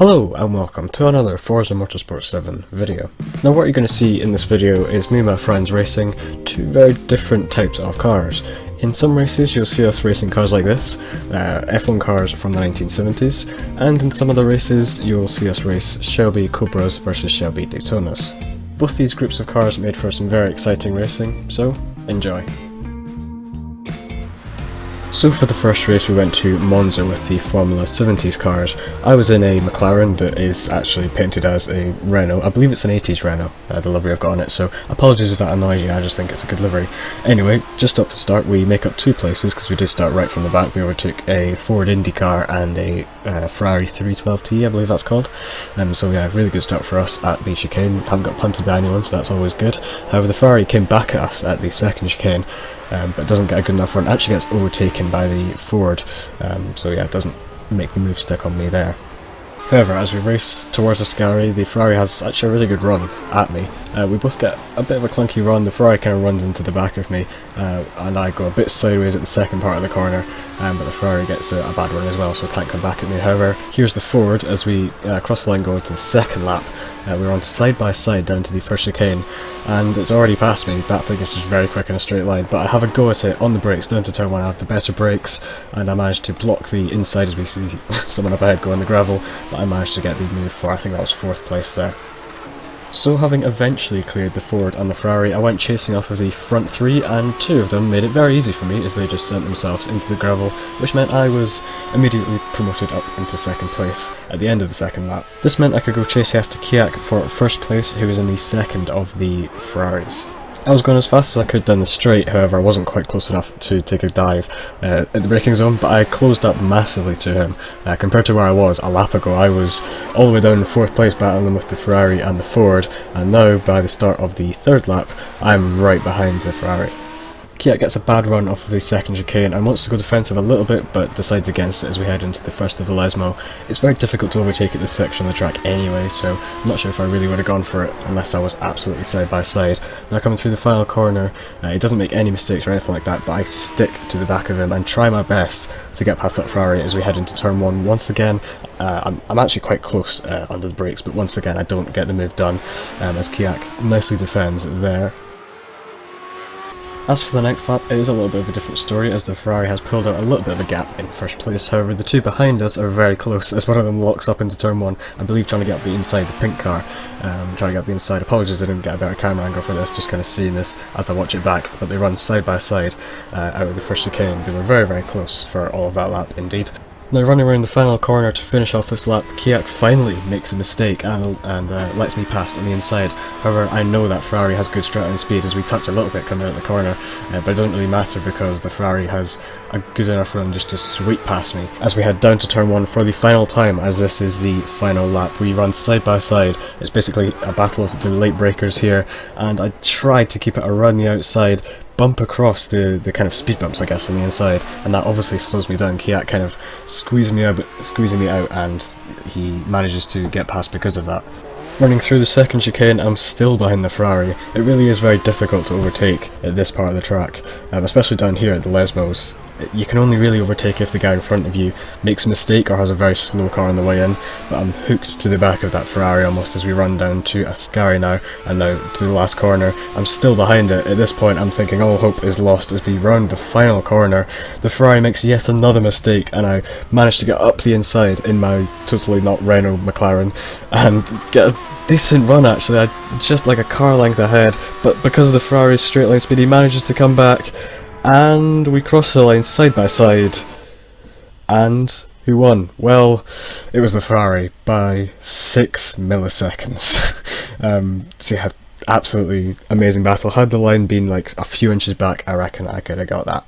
Hello and welcome to another Forza Motorsport 7 video. Now what you're going to see in this video is me and my friends racing two very different types of cars. In some races you'll see us racing cars like this, F1 cars from the 1970s, and in some other races you'll see us race Shelby Cobras versus Shelby Daytonas. Both these groups of cars made for some very exciting racing, so enjoy. So for the first race we went to Monza with the Formula 70s cars. I was in a McLaren that is actually painted as a Renault. I believe it's an 80s Renault, the livery I've got on it, so apologies if that annoys you, I just think it's a good livery. Anyway, just off the start we make up two places because we did start right from the back. We overtook a Ford Indy car and a Ferrari 312T, I believe that's called. So yeah, really good start for us at the chicane. Haven't got punted by anyone, so that's always good. However, the Ferrari came back at us at the second chicane, but doesn't get a good enough run. Actually gets overtaken by the Ford, so yeah, it doesn't make the move stick on me there. However, as we race towards the Ferrari, the Ferrari has actually a really good run at me. We both get a bit of a clunky run. The Ferrari kind of runs into the back of me, and I go a bit sideways at the second part of the corner, but the Ferrari gets a bad run as well, so it can't come back at me. However, here's the Ford as we cross the line going to the second lap. We're on side by side down to the first chicane, and it's already past me. That thing is just very quick in a straight line, but I have a go at it on the brakes down to turn 1. I have the better brakes, and I managed to block the inside as we see someone up ahead go on the gravel, but I managed to get the move for, I think that was 4th place there. So having eventually cleared the Ford and the Ferrari, I went chasing off of the front three, and two of them made it very easy for me as they just sent themselves into the gravel, which meant I was immediately promoted up into second place at the end of the second lap. This meant I could go chasing after Kiak for first place, who was in the second of the Ferraris. I was going as fast as I could down the straight, however I wasn't quite close enough to take a dive at the braking zone, but I closed up massively to him. Compared to where I was a lap ago, I was all the way down in 4th place battling with the Ferrari and the Ford, and now by the start of the 3rd lap, I'm right behind the Ferrari. Kiak gets a bad run off of the second chicane and wants to go defensive a little bit, but decides against it as we head into the first of the Lesmo. It's very difficult to overtake at this section of the track anyway, so I'm not sure if I really would have gone for it unless I was absolutely side by side. Now coming through the final corner, he doesn't make any mistakes or anything like that, but I stick to the back of him and try my best to get past that Ferrari as we head into turn 1. Once again, I'm actually quite close under the brakes, but once again I don't get the move done as Kiak nicely defends there. As for the next lap, it is a little bit of a different story as the Ferrari has pulled out a little bit of a gap in first place. However, the two behind us are very close as one of them locks up into turn 1, I believe trying to get up the inside the pink car. Trying to get up the inside. Apologies I didn't get a better camera angle for this, just kind of seeing this as I watch it back, but they run side by side out of the first chicane. They were very close for all of that lap indeed. Now running around the final corner to finish off this lap, Kiak finally makes a mistake and lets me past on the inside. However, I know that Ferrari has good straight line speed as we touch a little bit coming out of the corner, but it doesn't really matter because the Ferrari has a good enough run just to sweep past me as we head down to turn 1 for the final time, as this is the final lap. We run side by side. It's basically a battle of the late breakers here, and I tried to keep it around the outside, bump across the kind of speed bumps I guess on the inside, and that obviously slows me down. Kiak kind of squeezing me out and he manages to get past because of that. Running through the second chicane, I'm still behind the Ferrari. It really is very difficult to overtake at this part of the track, especially down here at the Lesmos. You can only really overtake if the guy in front of you makes a mistake or has a very slow car on the way in, but I'm hooked to the back of that Ferrari almost as we run down to Ascari now, and now to the last corner. I'm still behind it. At this point I'm thinking all hope is lost as we round the final corner. The Ferrari makes yet another mistake and I manage to get up the inside in my totally not Renault McLaren and get a decent run actually. I just like a car length ahead, but because of the Ferrari's straight line speed he manages to come back and we cross the line side by side. And who won? Well, it was the Ferrari by 6 milliseconds. So yeah, absolutely amazing battle. Had the line been like a few inches back, I reckon I could have got that.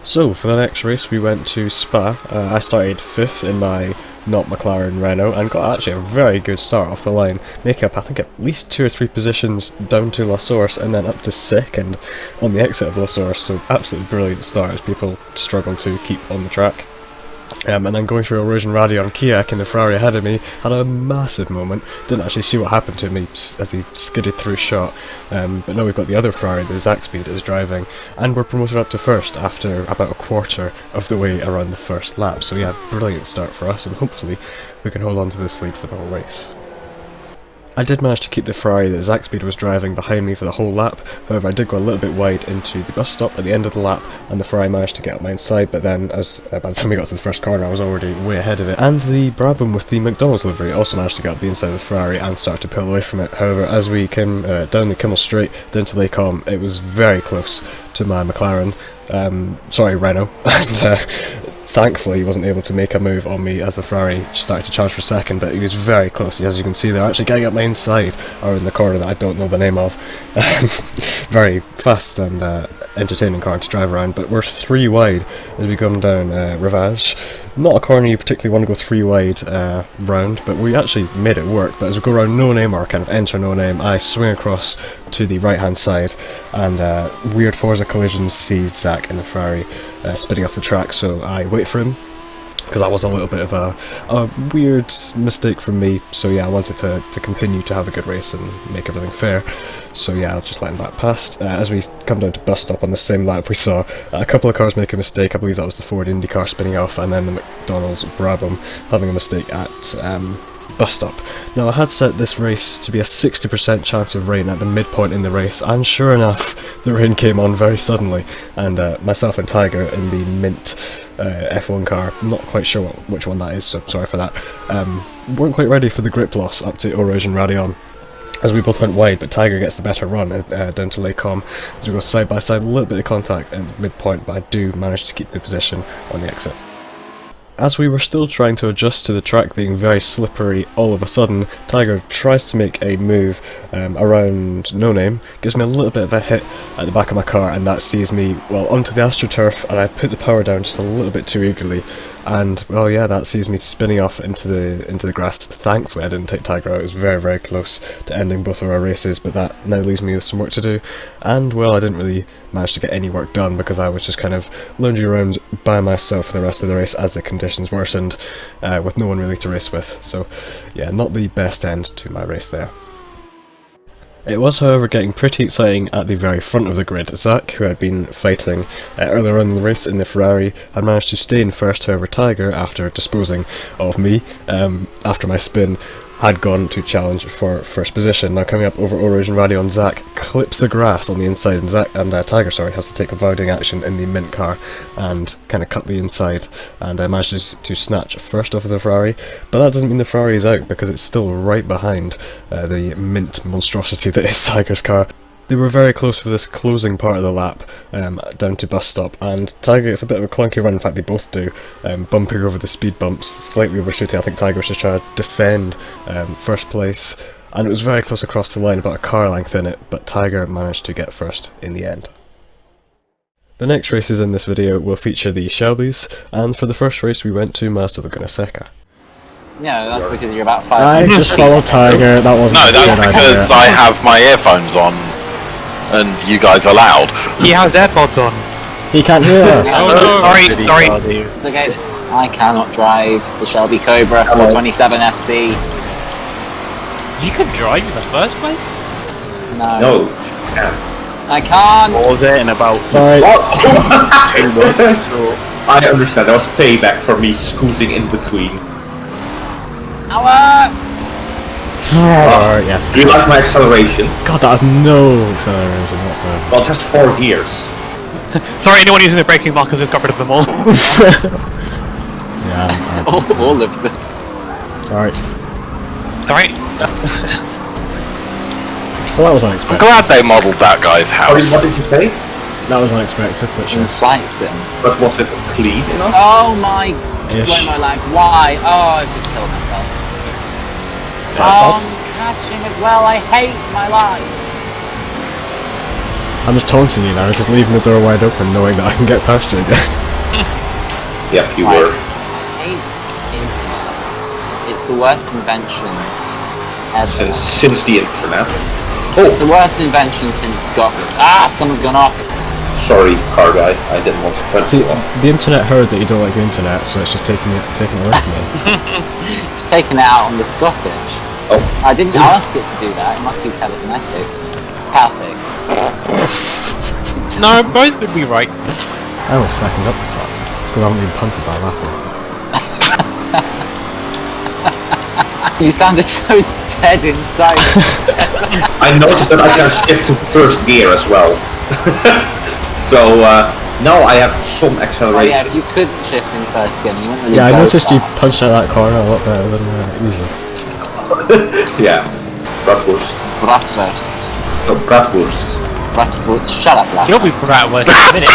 So for the next race we went to Spa. I started 5th in my not McLaren Renault and got actually a very good start off the line, making up I think at least 2 or 3 positions down to La Source and then up to 2nd on the exit of La Source, so absolutely brilliant start as people struggle to keep on the track. And then going through Erosion Radio on Kiak in the Ferrari ahead of me, had a massive moment. Didn't actually see what happened to me as he skidded through shot. But now we've got the other Ferrari that Zach Speed is driving, and we're promoted up to first after about a quarter of the way around the first lap. So yeah, brilliant start for us, and hopefully we can hold on to this lead for the whole race. I did manage to keep the Ferrari that Zach Speed was driving behind me for the whole lap. However, I did go a little bit wide into the bus stop at the end of the lap, and the Ferrari managed to get up my inside, but then by the time we got to the first corner I was already way ahead of it. And the Brabham with the McDonald's livery also managed to get up the inside of the Ferrari and start to pull away from it. However, as we came down the Kimmel Straight, down to Lake Om, it was very close to my McLaren, Renault, and thankfully he wasn't able to make a move on me as the Ferrari started to charge for second, but he was very close. As you can see, they're actually getting up my inside, or in the corner that I don't know the name of. Very fast and entertaining car to drive around, but we're 3 wide as we come down Rivage. Not a corner you particularly want to go 3 wide round, but we actually made it work. But as we go around No Name, or kind of enter No Name, I swing across to the right hand side, and weird Forza collision sees Zach in the Ferrari spinning off the track, so I wait for him, because that was a little bit of a weird mistake from me. So yeah, I wanted to continue to have a good race and make everything fair. So yeah, I'll just let him back past. As we come down to bus stop on the same lap, we saw a couple of cars make a mistake. I believe that was the Ford Indy car spinning off, and then the McDonald's Brabham having a mistake at bus stop. Now, I had set this race to be a 60% chance of rain at the midpoint in the race, and sure enough, the rain came on very suddenly, and myself and Tiger in the mint F1 car, I'm not quite sure which one that is, so sorry for that, weren't quite ready for the grip loss up to Erosion Radio, as we both went wide, but Tiger gets the better run down to Lake Com, as we go side by side, a little bit of contact at midpoint, but I do manage to keep the position on the exit. As we were still trying to adjust to the track being very slippery, all of a sudden, Tiger tries to make a move around No Name, gives me a little bit of a hit at the back of my car, and that sees me, well, onto the AstroTurf, and I put the power down just a little bit too eagerly, and, well, yeah, that sees me spinning off into the grass. Thankfully, I didn't take Tiger out. It was very, very close to ending both of our races, but that now leaves me with some work to do, and, well, I didn't really manage to get any work done because I was just kind of lounging around by myself for the rest of the race as the conditions worsened, with no one really to race with. So yeah, not the best end to my race there. It was, however, getting pretty exciting at the very front of the grid. Zach, who had been fighting earlier on in the race in the Ferrari, had managed to stay in first. However, Tiger, after disposing of me after my spin, had gone to challenge for first position. Now coming up over Erosion Radio, and Zach clips the grass on the inside, and Tiger has to take avoiding action in the mint car and kind of cut the inside, and manages to snatch first off of the Ferrari, but that doesn't mean the Ferrari is out, because it's still right behind the mint monstrosity that is Tiger's car. They were very close for this closing part of the lap, down to bus stop, and Tiger gets a bit of a clunky run, in fact they both do, bumping over the speed bumps, slightly overshooting. I think Tiger was just trying to defend first place, and it was very close across the line, about a car length in it, but Tiger managed to get first in the end. The next races in this video will feature the Shelbys, and for the first race we went to Mazda Laguna Seca. No, that's because you're about 5 I just followed Tiger, that wasn't a good idea. No, that's because I have my earphones on. And you guys are loud. He has AirPods on. He can't hear us. Oh no, sorry. It's okay. I cannot drive the Shelby Cobra 427 SC. You can drive in the first place? No. No, can't. I can't. What was it in about? Sorry. I understand. That was payback for me scooting in between. Ow! Yes. Do you like my acceleration? God, that has no acceleration whatsoever. Well, just 4 gears. Sorry, anyone using the braking markers has got rid of them all. Yeah. All of them. Sorry. Sorry. Well, that was unexpected. I'm glad they modelled that guy's Sorry, house. what did you say? That was unexpected, but sure. In flight sim. But was it clean enough? Oh my Ish. slow-mo lag. Why? Oh, I've just killed myself. Oh, I was catching as well. I hate my life. I'm just taunting you now, just leaving the door wide open, knowing that I can get past you again. Yep, you I were. hate internet. It's the worst invention ever. Since the internet. It's the worst invention since Scotland. Ah, someone's gone off. Sorry, car guy. I didn't want to cut See, you off. the internet heard that you don't like the internet, so it's just taking it away from me. It's taking it out on the Scottish. Oh. I didn't ask it to do that. It must be telekinetic. Perfect. No, both would be right. I was second up to that. It's because I haven't been punted by a rapper. You sounded so dead inside. I noticed that I can shift to first gear as well. So now I have some Oh acceleration. yeah, if you could shift in first gear, you wouldn't really Yeah, I go noticed you far. punched out that corner a lot better than usual. Yeah, bratwurst. Bratwurst. No, bratwurst. Bratwurst. Shut up, lad. You'll be bratwurst in a minute.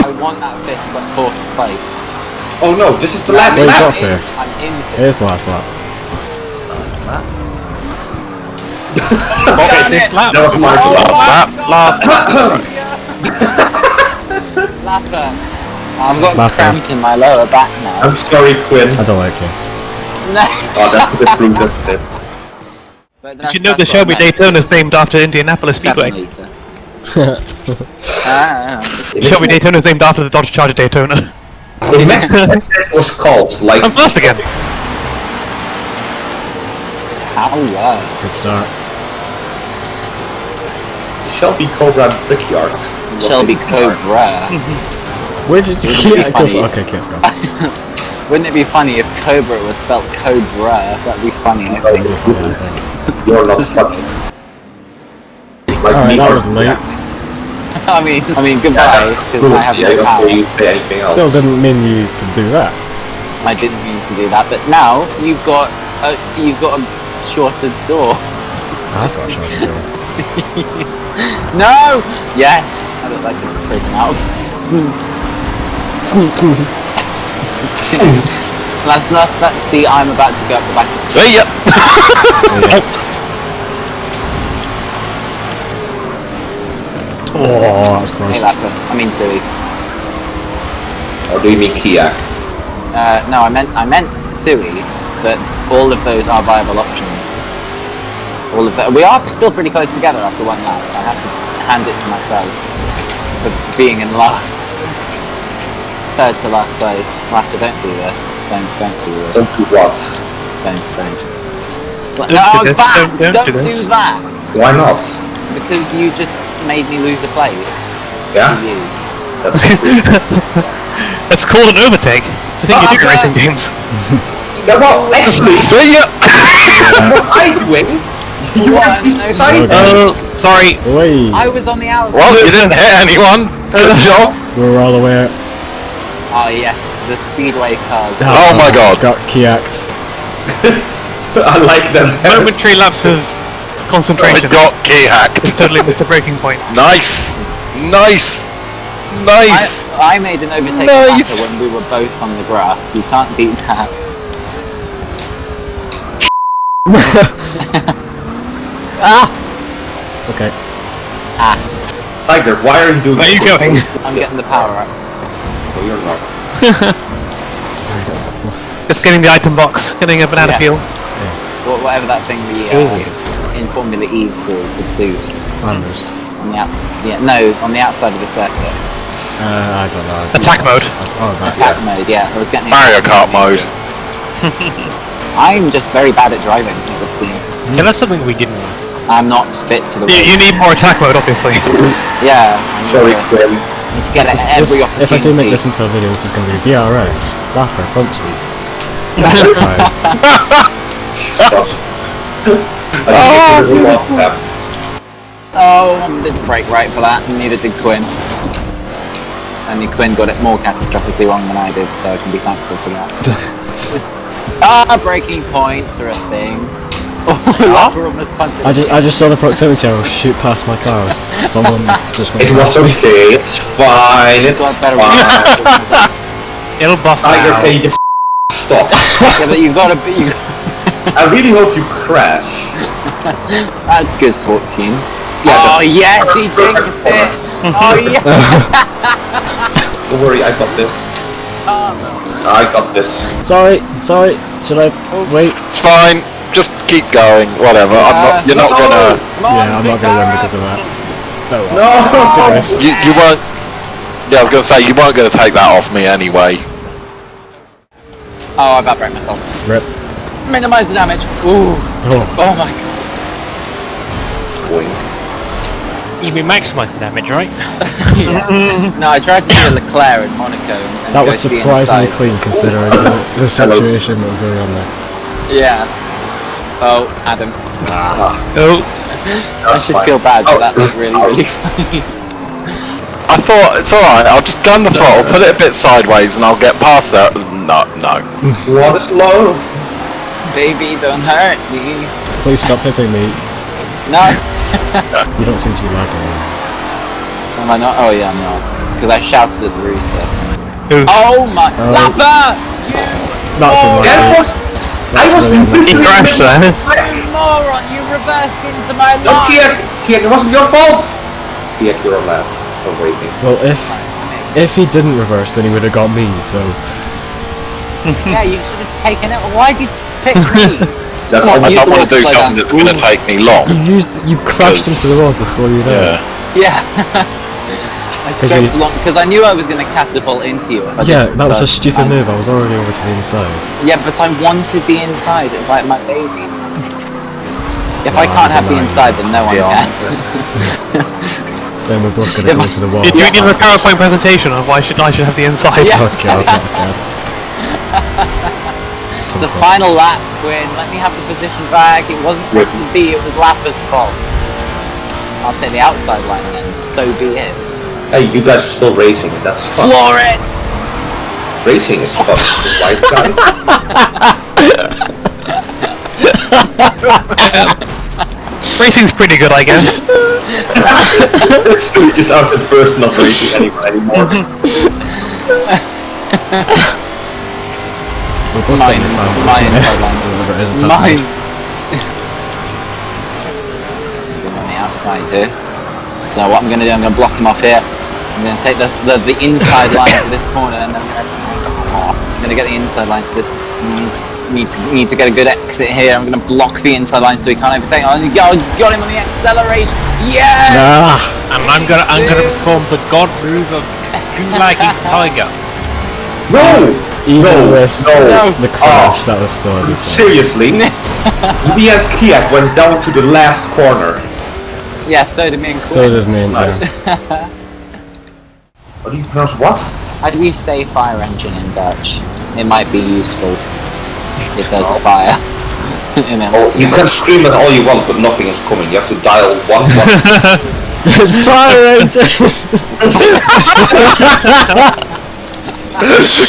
I want that 5th but 4th place. Oh no, this is the last Wait, lap. got 5th. I'm in It is the last lap. What was this lap? That was my Last lap. Lapper. I've got Lapper. cramp in my lower back now. I'm sorry, Quinn. I don't like you. No. Oh, that's a bit rude, isn't it? But Did you know the Shelby Daytonas is named after Indianapolis Speedway? 7 litre. Shelby Daytona is named after the Dodge Charger Daytona. The next test was called like. I'm fast again. How low? Good start. Shelby Cobra Brickyard. Shelby Cobra. Where did you Wouldn't it be go funny? for? Okay, let's go. Wouldn't it be funny if Cobra was spelled Cobra? That'd be funny, I think. You're not funny. Like Alright, me that or- was late. I mean, goodbye, because I have no power. You say anything else. Still didn't mean you could do that. I didn't mean to do that, but now you've got a shorter door. I've got a shot to go. No! Yes! I look like a prison out. That's the I'm about to go up the back. See ya. Oh, that was Hey, close. Lapper. I mean, Sui. Or do you mean Kia? No, I meant Sui, but all of those are viable options. All of that. We are still pretty close together after one lap. I have to hand it to myself for being in last. Third to last place. Lapper, don't do this. Don't do Don't this. do what? Don't. do No, this, that! don't Don't do this. do that! Why not? Because you just made me lose a place. Yeah? To you. That's called an overtake. It's a thing you do in racing games. Yeah, well, actually, See ya. what I'm doing, you What? are beside No, me. Sorry. Wait, I was on the outside. Well, you didn't hit anyone. Good job. we're all the way. Oh yes, the speedway cars. Oh my god. Got key-acked. I like that. Momentary lapse of I concentration. got key hacked. Totally missed the breaking point. Nice. Nice. Nice. I made an overtake Nice. Lapper when we were both on the grass. You can't beat that. It's okay. Tiger, why are you doing Where are you this? going? I'm getting the power up. Oh, you're not. Just getting the item box. Getting a banana Yeah. peel. Whatever that thing in Formula E is called, the boost. Fan boost. On the outside of the circuit. I don't know. Attack mode. Oh, that. Attack mode, yeah. I was getting Mario Kart mode. I'm just very bad at driving, it would seem. Yeah, that's something we didn't. I'm not fit for the You need more attack mode, obviously. Yeah, I Sorry, need Quinn. to get This is- every this- opportunity. if I do make this into a video, this is going to be BRS, Rapper, Front Sweep. Time. I did a long tap. Oh, I didn't break right for that, and neither did Quinn. Only Quinn got it more catastrophically wrong than I did, so I can be thankful for that. Breaking points are a thing. Oh, Lapper almost punted. I just saw the proximity arrow shoot past my car. Someone just went It was past me. okay, it's fine, it's Got better fine. It'll buff Tiger, out. can you just stop? Yeah, but you've got to be. I really hope you crash. That's good fortune. Yeah, Oh yes, he jinxed it. Oh yeah. Don't worry, I got this. I got this. Sorry. Should I wait? It's fine. Just keep going. Whatever. You're not gonna. Come on, Yeah, I'm not going to win because of that. Oh, No! well. You weren't. Yeah, I was gonna say you weren't gonna take that off me anyway. Oh, I've outbraked myself. Rip. Minimize the damage. Ooh. Oh. Oh my god. Boing. You mean maximise the damage, right? Yeah. No, I tried to do a Leclerc in Monaco. And That go was to the surprisingly inside. clean considering the situation that was going on there. Yeah. Oh, Adam. Oh. I should feel bad, but that was really, really funny. I thought it's alright. I'll just gun the throttle, put it a bit sideways, and I'll get past that. No. What is love? Baby, don't hurt me. Please stop hitting me. No. You don't seem to be lagging. Am I not? Oh yeah, I'm not. Because I shouted at the router. Oof. Oh my... Lapper! That's Oh, unlucky. I was He crashed there. You moron! You reversed into my No, line! Kiek, it wasn't your fault! Kiek, you're a lad for racing. Well, if he didn't reverse, then he would have got me, so... Yeah, you should have taken it. Why'd you pick me? That's Come on, I use don't the want wall to do slow something down. that's gonna take me long. You crashed into the wall to slow you down. Yeah. Yeah. I scoped along because I knew I was going to catapult into you. If I Yeah, didn't, that was so a stupid move. I was already over to the inside. Yeah, but I want to be inside. It's like my baby. If I can't have the inside, then no one can. Then we're both going to go into the wall. Do we need a PowerPoint presentation of why I should have the inside? Yeah. Oh god, oh god. It's the final lap, Quinn. Let me have the position back. It wasn't meant to be. It was Lapper's fault. I'll take the outside line then. So be it. Hey, you guys are still racing. That's fun. Floor it! Racing is fun, right, guys? Racing's pretty good, I guess. Stu just out at first, not racing anymore. We're both My going to inside find line. whatever it is at Mine. that I'm on the outside here. So what I'm going to do, I'm going to block him off here. I'm going to take the inside line for this corner, and then I'm going to get the inside line for this. Need to get a good exit here. I'm going to block the inside line so he can't overtake. Oh, got him on the acceleration. Yes. Ah! And I'm gonna perform the god move of two-legged tiger. No! Even with no. the crash, that was still a decent. Seriously? Me and Kiek went down to the last corner. Yeah, so did me and So Quinn. did me and Nice. How do you pronounce what? How do you say fire engine in Dutch? It might be useful if there's a fire. You know, Oh, you can scream it all you want, but nothing is coming. You have to dial 111. Fire engine!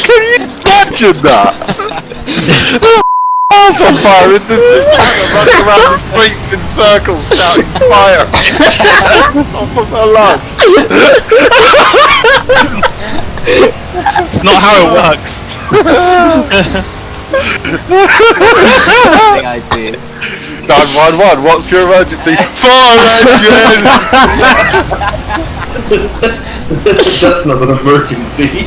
Can you imagine that? House on fire in the running around the streets in circles shouting fire. Off of my lunch. It's not how it works. something I do. 911, what's your emergency? Fire engine! That's not an emergency.